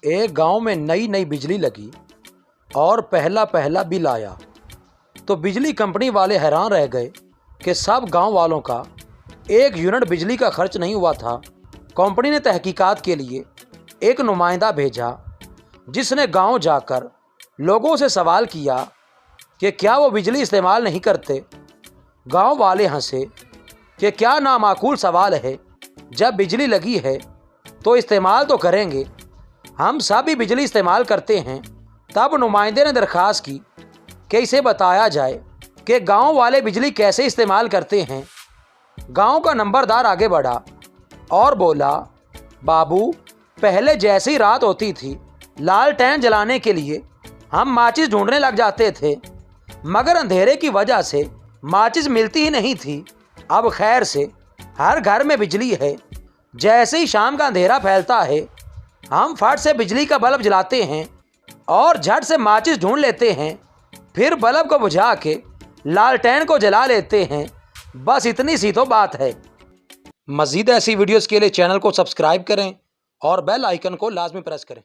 एक गांव में नई नई बिजली लगी और पहला पहला बिल आया तो बिजली कंपनी वाले हैरान रह गए कि सब गांव वालों का 1 यूनिट बिजली का खर्च नहीं हुआ था। कंपनी ने तहकीकात के लिए एक नुमाइंदा भेजा जिसने गांव जाकर लोगों से सवाल किया कि क्या वो बिजली इस्तेमाल नहीं करते। गांव वाले हंसे कि क्या नामाकूल सवाल है, जब बिजली लगी है तो इस्तेमाल तो करेंगे, हम सब ही बिजली इस्तेमाल करते हैं। तब नुमाइंदे ने दरख्वास्त की कि इसे बताया जाए कि गांव वाले बिजली कैसे इस्तेमाल करते हैं। गांव का नंबरदार आगे बढ़ा और बोला, बाबू, पहले जैसी ही रात होती थी लालटेन जलाने के लिए हम माचिस ढूंढने लग जाते थे, मगर अंधेरे की वजह से माचिस मिलती ही नहीं थी। अब खैर से हर घर में बिजली है। जैसे ही शाम का अंधेरा फैलता है हम फट से बिजली का बल्ब जलाते हैं और झट से माचिस ढूंढ लेते हैं, फिर बल्ब को बुझा के लालटेन को जला लेते हैं। बस इतनी सी तो बात है। मज़ीद ऐसी वीडियोस के लिए चैनल को सब्सक्राइब करें और बेल आइकन को लाजमी प्रेस करें।